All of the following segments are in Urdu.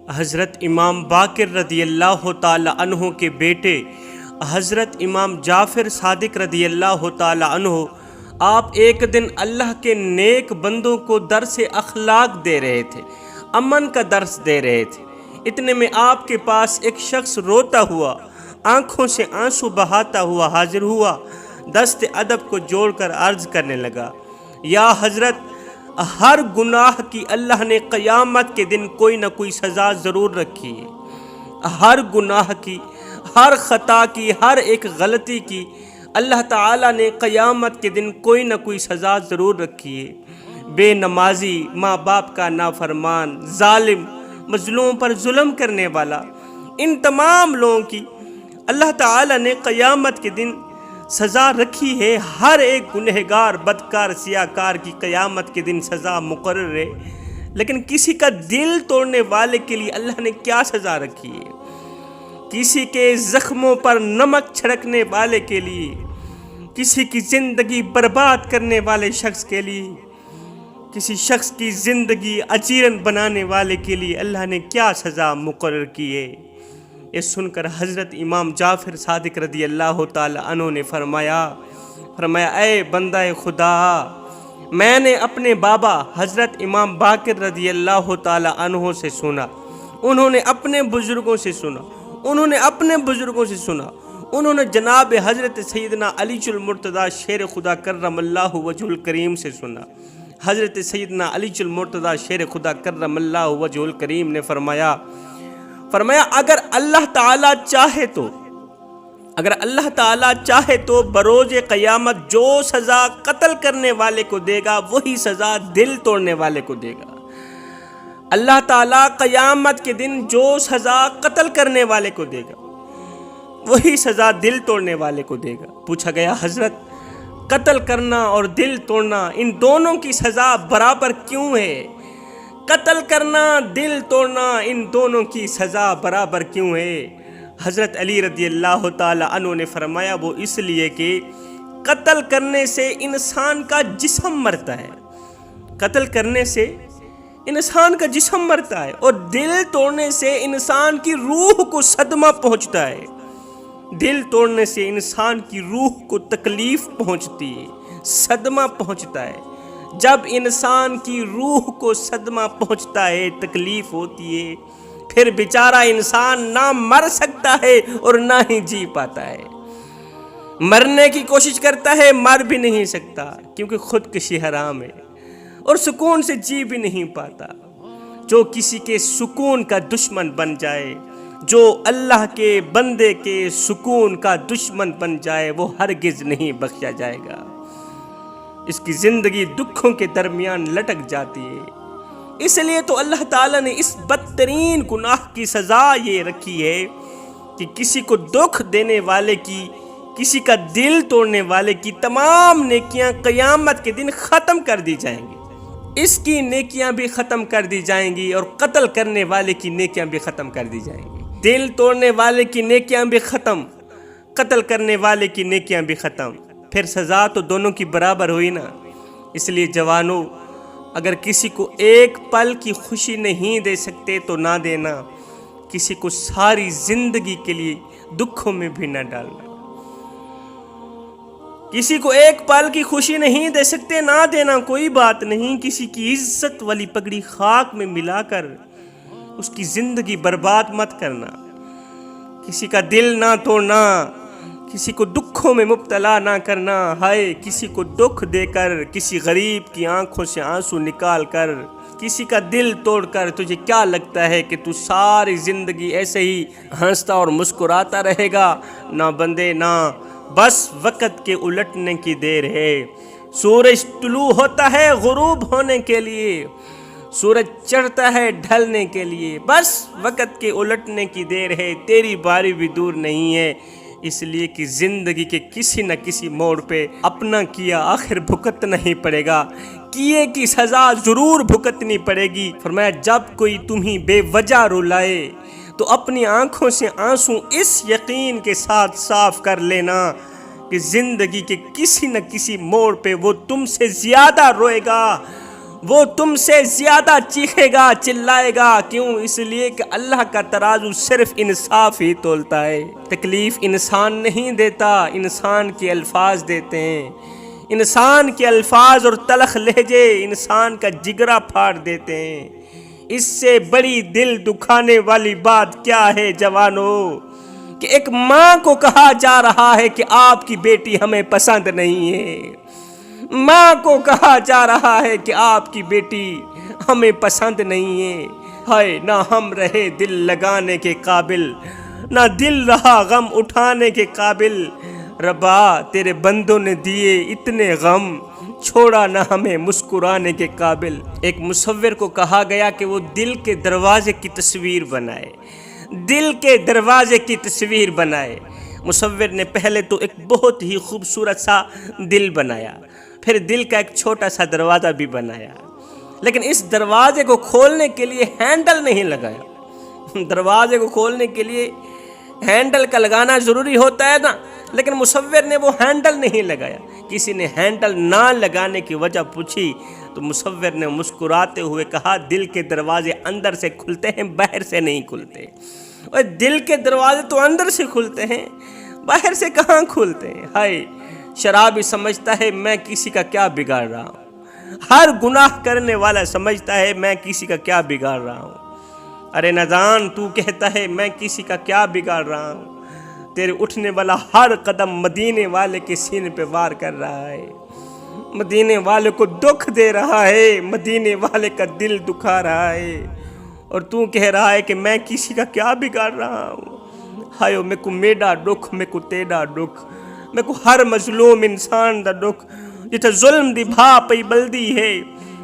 حضرت امام باقر رضی اللہ تعالی عنہ کے بیٹے حضرت امام جعفر صادق رضی اللہ تعالی عنہ آپ ایک دن اللہ کے نیک بندوں کو درس اخلاق دے رہے تھے، امن کا درس دے رہے تھے۔ اتنے میں آپ کے پاس ایک شخص روتا ہوا، آنکھوں سے آنسو بہاتا ہوا حاضر ہوا، دست ادب کو جوڑ کر عرض کرنے لگا، یا حضرت، ہر گناہ کی اللہ نے قیامت کے دن کوئی نہ کوئی سزا ضرور رکھی ہے۔ ہر گناہ کی، ہر خطا کی، ہر ایک غلطی کی اللہ تعالیٰ نے قیامت کے دن کوئی نہ کوئی سزا ضرور رکھی ہے۔ بے نمازی، ماں باپ کا نافرمان، ظالم، مظلوم پر ظلم کرنے والا، ان تمام لوگوں کی اللہ تعالیٰ نے قیامت کے دن سزا رکھی ہے۔ ہر ایک گنہگار، بدکار، سیاہکار کی قیامت کے دن سزا مقرر ہے، لیکن کسی کا دل توڑنے والے کے لیے اللہ نے کیا سزا رکھی ہے؟ کسی کے زخموں پر نمک چھڑکنے والے کے لیے، کسی کی زندگی برباد کرنے والے شخص کے لیے، کسی شخص کی زندگی اجیرن بنانے والے کے لیے اللہ نے کیا سزا مقرر کی ہے؟ یہ سن کر حضرت امام جعفر صادق رضی اللہ تعالی عنہ نے فرمایا اے بندہ خدا، میں نے اپنے بابا حضرت امام باقر رضی اللہ تعالی عنہ سے سنا، انہوں نے اپنے بزرگوں سے سنا، انہوں نے جناب حضرت سیدنا علی المرتضیٰ شیر خدا کرم اللہ وجہ الکریم سے سنا۔ حضرت سیدنا علی المرتضیٰ شیر خدا کرم اللہ وجہ الکریم نے فرمایا اگر اللہ تعالیٰ چاہے تو بروز قیامت جو سزا قتل کرنے والے کو دے گا وہی سزا دل توڑنے والے کو دے گا۔ اللہ تعالیٰ قیامت کے دن جو سزا قتل کرنے والے کو دے گا وہی سزا دل توڑنے والے کو دے گا۔ پوچھا گیا، حضرت، قتل کرنا اور دل توڑنا، ان دونوں کی سزا برابر کیوں ہے؟ قتل کرنا، دل توڑنا، ان دونوں کی سزا برابر کیوں ہے؟ حضرت علی رضی اللہ تعالی عنہ نے فرمایا، وہ اس لیے کہ قتل کرنے سے انسان کا جسم مرتا ہے، قتل کرنے سے انسان کا جسم مرتا ہے، اور دل توڑنے سے انسان کی روح کو صدمہ پہنچتا ہے، دل توڑنے سے انسان کی روح کو تکلیف پہنچتی ہے، صدمہ پہنچتا ہے۔ جب انسان کی روح کو صدمہ پہنچتا ہے، تکلیف ہوتی ہے، پھر بیچارہ انسان نہ مر سکتا ہے اور نہ ہی جی پاتا ہے۔ مرنے کی کوشش کرتا ہے، مر بھی نہیں سکتا کیونکہ خودکشی حرام ہے، اور سکون سے جی بھی نہیں پاتا۔ جو کسی کے سکون کا دشمن بن جائے، جو اللہ کے بندے کے سکون کا دشمن بن جائے، وہ ہرگز نہیں بخشا جائے گا۔ اس کی زندگی دکھوں کے درمیان لٹک جاتی ہے۔ اس لیے تو اللہ تعالیٰ نے اس بدترین گناہ کی سزا یہ رکھی ہے کہ کسی کو دکھ دینے والے کی، کسی کا دل توڑنے والے کی تمام نیکیاں قیامت کے دن ختم کر دی جائیں گی۔ اس کی نیکیاں بھی ختم کر دی جائیں گی، اور قتل کرنے والے کی نیکیاں بھی ختم کر دی جائیں گی۔ دل توڑنے والے کی نیکیاں بھی ختم، قتل کرنے والے کی نیکیاں بھی ختم، پھر سزا تو دونوں کی برابر ہوئی نا۔ اس لیے جوانوں، اگر کسی کو ایک پل کی خوشی نہیں دے سکتے تو نہ دینا، کسی کو ساری زندگی کے لیے دکھوں میں بھی نہ ڈالنا۔ کسی کو ایک پل کی خوشی نہیں دے سکتے، نہ دینا، کوئی بات نہیں۔ کسی کی عزت والی پگڑی خاک میں ملا کر اس کی زندگی برباد مت کرنا، کسی کا دل نہ توڑنا، کسی کو دکھوں میں مبتلا نہ کرنا۔ ہائے، کسی کو دکھ دے کر، کسی غریب کی آنکھوں سے آنسو نکال کر، کسی کا دل توڑ کر تجھے کیا لگتا ہے کہ تو ساری زندگی ایسے ہی ہنستا اور مسکراتا رہے گا؟ نہ بندے، نہ، بس وقت کے الٹنے کی دیر ہے۔ سورج طلوع ہوتا ہے غروب ہونے کے لیے، سورج چڑھتا ہے ڈھلنے کے لیے، بس وقت کے الٹنے کی دیر ہے، تیری باری بھی دور نہیں ہے۔ اس لیے کہ زندگی کے کسی نہ کسی موڑ پہ اپنا کیا آخر بھگتنا ہی پڑے گا، کیے کی سزا ضرور بھگتنی پڑے گی۔ فرمایا، جب کوئی تمہیں بے وجہ رلائے تو اپنی آنکھوں سے آنسو اس یقین کے ساتھ صاف کر لینا کہ زندگی کے کسی نہ کسی موڑ پہ وہ تم سے زیادہ روئے گا، وہ تم سے زیادہ چیخے گا، چلائے گا۔ کیوں؟ اس لیے کہ اللہ کا ترازو صرف انصاف ہی تولتا ہے۔ تکلیف انسان نہیں دیتا، انسان کے الفاظ دیتے ہیں۔ انسان کے الفاظ اور تلخ لہجے انسان کا جگرا پھاڑ دیتے ہیں۔ اس سے بڑی دل دکھانے والی بات کیا ہے جوانو، کہ ایک ماں کو کہا جا رہا ہے کہ آپ کی بیٹی ہمیں پسند نہیں ہے۔ ماں کو کہا جا رہا ہے کہ آپ کی بیٹی ہمیں پسند نہیں ہے۔ ہائے نہ ہم رہے دل لگانے کے قابل، نہ دل رہا غم اٹھانے کے قابل۔ ربا تیرے بندوں نے دیے اتنے غم، چھوڑا نہ ہمیں مسکرانے کے قابل۔ ایک مصور کو کہا گیا کہ وہ دل کے دروازے کی تصویر بنائے، دل کے دروازے کی تصویر بنائے۔ مصور نے پہلے تو ایک بہت ہی خوبصورت سا دل بنایا، پھر دل کا ایک چھوٹا سا دروازہ بھی بنایا، لیکن اس دروازے کو کھولنے کے لیے ہینڈل نہیں لگایا۔ دروازے کو کھولنے کے لیے ہینڈل کا لگانا ضروری ہوتا ہے نا، لیکن مصور نے وہ ہینڈل نہیں لگایا۔ کسی نے ہینڈل نہ لگانے کی وجہ پوچھی تو مصور نے مسکراتے ہوئے کہا، دل کے دروازے اندر سے کھلتے ہیں، باہر سے نہیں کھلتے۔ اور دل کے دروازے تو اندر سے کھلتے ہیں، باہر سے کہاں کھلتے ہیں؟ ہائے شرابی سمجھتا ہے میں کسی کا کیا بگاڑ رہا ہوں، ہر گناہ کرنے والا سمجھتا ہے میں کسی کا کیا بگاڑ رہا ہوں۔ ارے نادان تو کہتا ہے میں کسی کا کیا بگاڑ رہا ہوں، تیرے اٹھنے والا ہر قدم مدینے والے کے سینے پہ وار کر رہا ہے، مدینے والے کو دکھ دے رہا ہے، مدینے والے کا دل دکھا رہا ہے، اور تو کہہ رہا ہے کہ میں کسی کا کیا بگاڑ رہا ہوں۔ ہائے میں کو میڈا دکھ، میں کو تیڈا دکھ، میں کو ہر مظلوم انسان دا دکھ، جتھے ظلم دی بھا پئی بلدی ہے،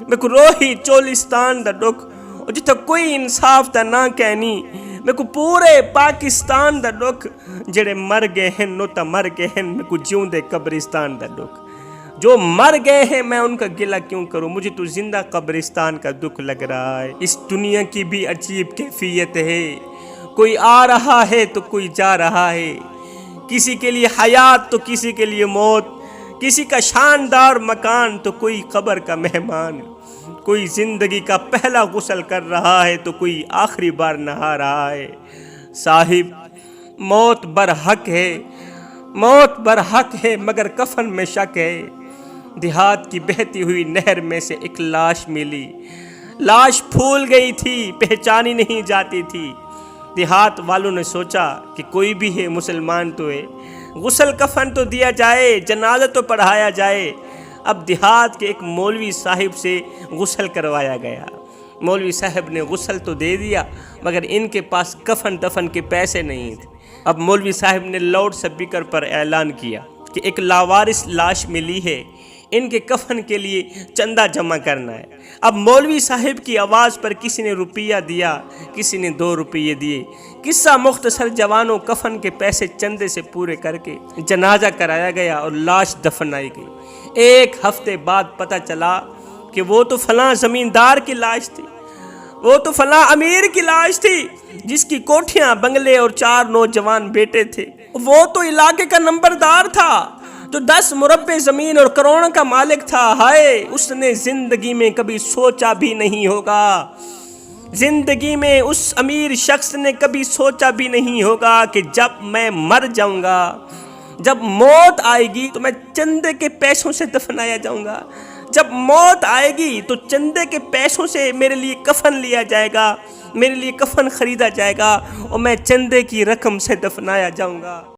میں کو روہی چولستان دا دکھ، اور جتھے کوئی انصاف دا نہ کہنی، میں کو پورے پاکستان دا دکھ، جڑے مر گئے ہیں نو تا مر گئے ہیں، میں کو جیوں دے قبرستان دا دکھ۔ جو مر گئے ہیں میں ان کا گلہ کیوں کروں، مجھے تو زندہ قبرستان کا دکھ لگ رہا ہے۔ اس دنیا کی بھی عجیب کیفیت ہے، کوئی آ رہا ہے تو کوئی جا رہا ہے، کسی کے لیے حیات تو کسی کے لیے موت، کسی کا شاندار مکان تو کوئی قبر کا مہمان، کوئی زندگی کا پہلا غسل کر رہا ہے تو کوئی آخری بار نہا رہا ہے۔ صاحب موت برحق ہے، موت برحق ہے، مگر کفن میں شک ہے۔ دیہات کی بہتی ہوئی نہر میں سے ایک لاش ملی، لاش پھول گئی تھی، پہچانی نہیں جاتی تھی۔ دیہات والوں نے سوچا کہ کوئی بھی ہے مسلمان تو ہے، غسل کفن تو دیا جائے، جنازہ تو پڑھایا جائے۔ اب دیہات کے ایک مولوی صاحب سے غسل کروایا گیا۔ مولوی صاحب نے غسل تو دے دیا، مگر ان کے پاس کفن دفن کے پیسے نہیں تھے۔ اب مولوی صاحب نے لاؤڈ اسپیکر پر اعلان کیا کہ ایک لاوارث لاش ملی ہے، ان کے کفن کے لیے چندہ جمع کرنا ہے۔ اب مولوی صاحب کی آواز پر کسی نے روپیہ دیا، کسی نے 2 روپیے دیے۔ قصہ مختصر جوانوں، کفن کے پیسے چندے سے پورے کر کے جنازہ کرایا گیا اور لاش دفنائی گئی۔ 1 ہفتے بعد پتہ چلا کہ وہ تو فلاں زمیندار کی لاش تھی، وہ تو فلاں امیر کی لاش تھی، جس کی کوٹھیاں، بنگلے اور 4 نوجوان بیٹے تھے۔ وہ تو علاقے کا نمبردار تھا، جو 10 مربع زمین اور کروڑوں کا مالک تھا۔ ہائے اس نے زندگی میں کبھی سوچا بھی نہیں ہوگا، زندگی میں اس امیر شخص نے کبھی سوچا بھی نہیں ہوگا کہ جب میں مر جاؤں گا، جب موت آئے گی تو میں چندے کے پیسوں سے دفنایا جاؤں گا، جب موت آئے گی تو چندے کے پیسوں سے میرے لیے کفن لیا جائے گا، میرے لیے کفن خریدا جائے گا، اور میں چندے کی رقم سے دفنایا جاؤں گا۔